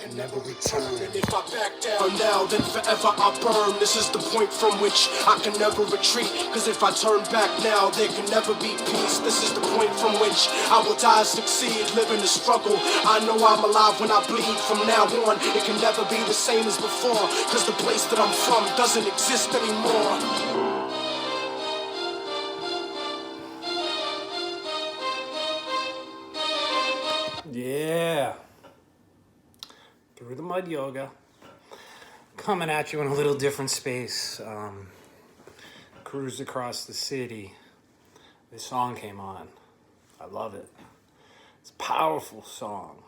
can never return. And if I back down now, then forever I burn. This is the point from which I can never retreat. Cause if I turn back now, there can never be peace. This is the point from which I will die, succeed, live in the struggle. I know I'm alive when I bleed. From now on, it can never be the same as before. Cause the place that I'm from doesn't exist anymore. Yeah. Through the Mud Yoga. Coming at you in a little different space. Cruised across the city. This song came on. I love it. It's a powerful song.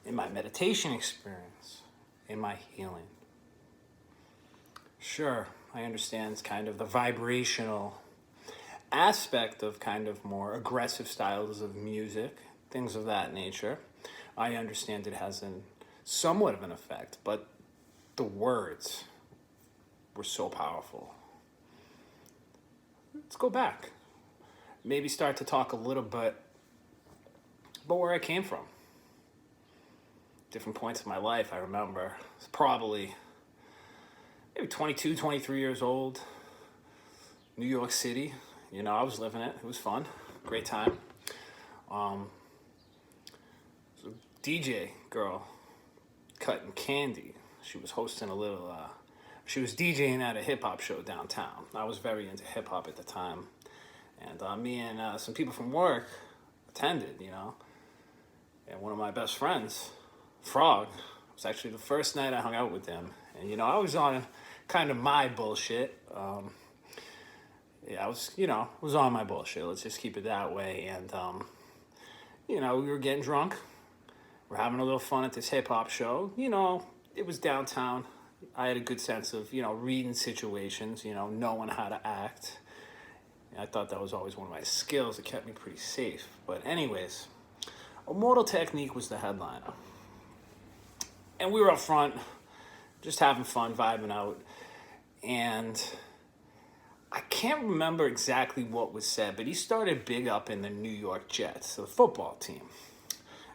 In my meditation experience. In my healing. Sure, I understand it's kind of the vibrational aspect of kind of more aggressive styles of music. Things of that nature. I understand it has somewhat of an effect, but the words were so powerful. Let's go back. Maybe start to talk a little bit about where I came from. Different points in my life, I remember. It's probably maybe 22, 23 years old. New York City. You know, I was living it. It was fun. Great time. DJ girl cutting candy. She was hosting she was DJing at a hip-hop show downtown. I was very into hip-hop at the time. And me and some people from work attended, you know. And one of my best friends, Frog, was actually the first night I hung out with him. And, you know, I was on kind of my bullshit. I was on my bullshit. Let's just keep it that way. And, you know, we were getting drunk. We're having a little fun at this hip-hop show. You know, it was downtown. I had a good sense of, you know, reading situations, you know, knowing how to act. And I thought that was always one of my skills. It kept me pretty safe. But anyways, Immortal Technique was the headliner. And we were up front, just having fun, vibing out. And I can't remember exactly what was said, but he started big up in the New York Jets, the football team.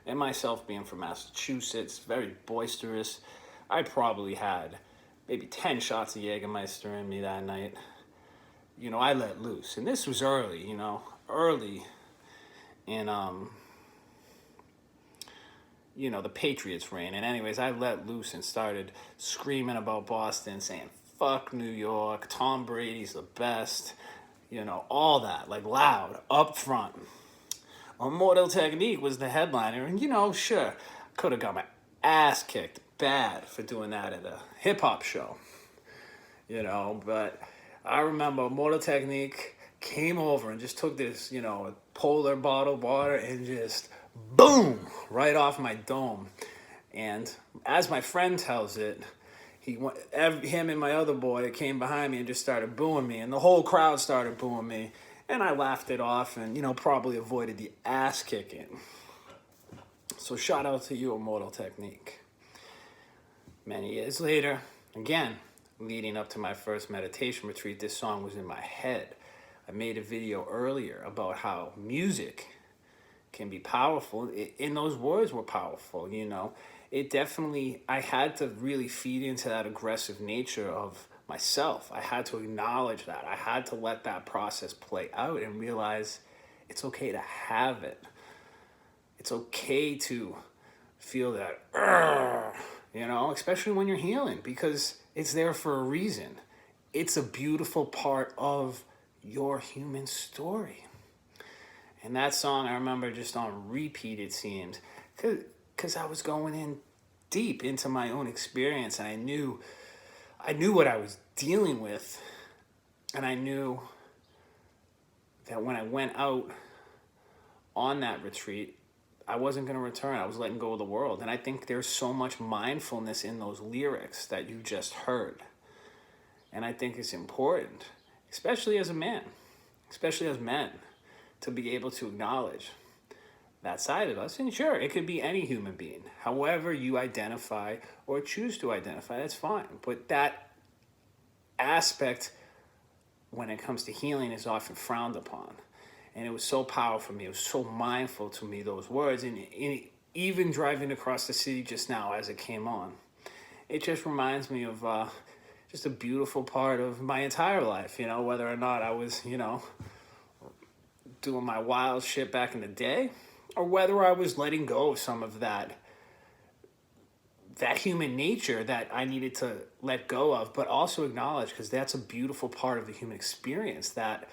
And myself being from Massachusetts, very boisterous, I probably had maybe 10 shots of Jägermeister in me that night. You know, I let loose. And this was early in, you know, the Patriots reign. And anyways, I let loose and started screaming about Boston, saying, fuck New York, Tom Brady's the best, you know, all that, like loud, up front. Immortal Technique was the headliner, and you know, sure, could have got my ass kicked bad for doing that at a hip-hop show, you know, but I remember Immortal Technique came over and just took this, you know, polar bottle of water and just boom, right off my dome. And as my friend tells it, him and my other boy came behind me and just started booing me, and the whole crowd started booing me. And I laughed it off and, you know, probably avoided the ass kicking. So shout out to you, Immortal Technique. Many years later, again, leading up to my first meditation retreat, this song was in my head. I made a video earlier about how music can be powerful. And those words were powerful, you know. It definitely, I had to really feed into that aggressive nature of myself. I had to acknowledge that. I had to let that process play out and realize it's okay to have it. It's okay to feel that, you know, especially when you're healing, because it's there for a reason. It's a beautiful part of your human story. And that song, I remember just on repeat, it seemed, because I was going in deep into my own experience, and I knew what I was dealing with, and I knew that when I went out on that retreat, I wasn't going to return. I was letting go of the world. And I think there's so much mindfulness in those lyrics that you just heard. And I think it's important, especially as a man, especially as men, to be able to acknowledge that side of us. And sure, it could be any human being. However you identify or choose to identify, that's fine. But that aspect, when it comes to healing, is often frowned upon. And it was so powerful for me. It was so mindful to me, those words. And even driving across the city just now as it came on, it just reminds me of just a beautiful part of my entire life, whether or not I was, doing my wild shit back in the day, or whether I was letting go of some of that human nature that I needed to let go of, but also acknowledge, because that's a beautiful part of the human experience, that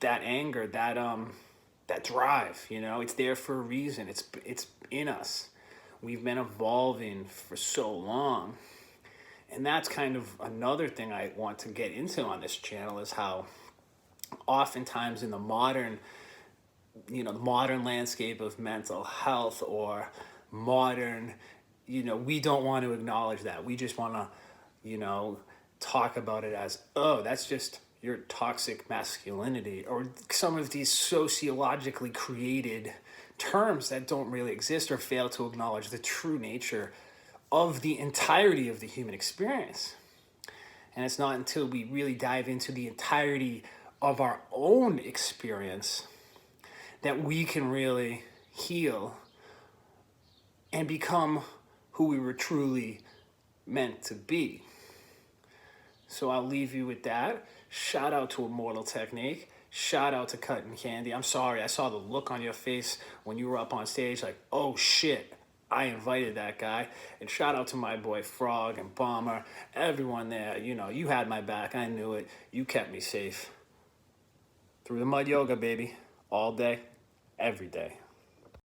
anger, that drive, it's there for a reason. It's in us. We've been evolving for so long. And that's kind of another thing I want to get into on this channel, is how oftentimes in the modern landscape of mental health, or modern, we don't want to acknowledge that. We just want to, talk about it as, oh, that's just your toxic masculinity, or some of these sociologically created terms that don't really exist, or fail to acknowledge the true nature of the entirety of the human experience. And it's not until we really dive into the entirety of our own experience that we can really heal and become who we were truly meant to be. So I'll leave you with that. Shout out to Immortal Technique. Shout out to Cutting Candy. I'm sorry, I saw the look on your face when you were up on stage, like, oh shit, I invited that guy. And shout out to my boy Frog and Bomber, everyone there. You had my back. I knew it. You kept me safe. Through the mud yoga, baby. All day, every day.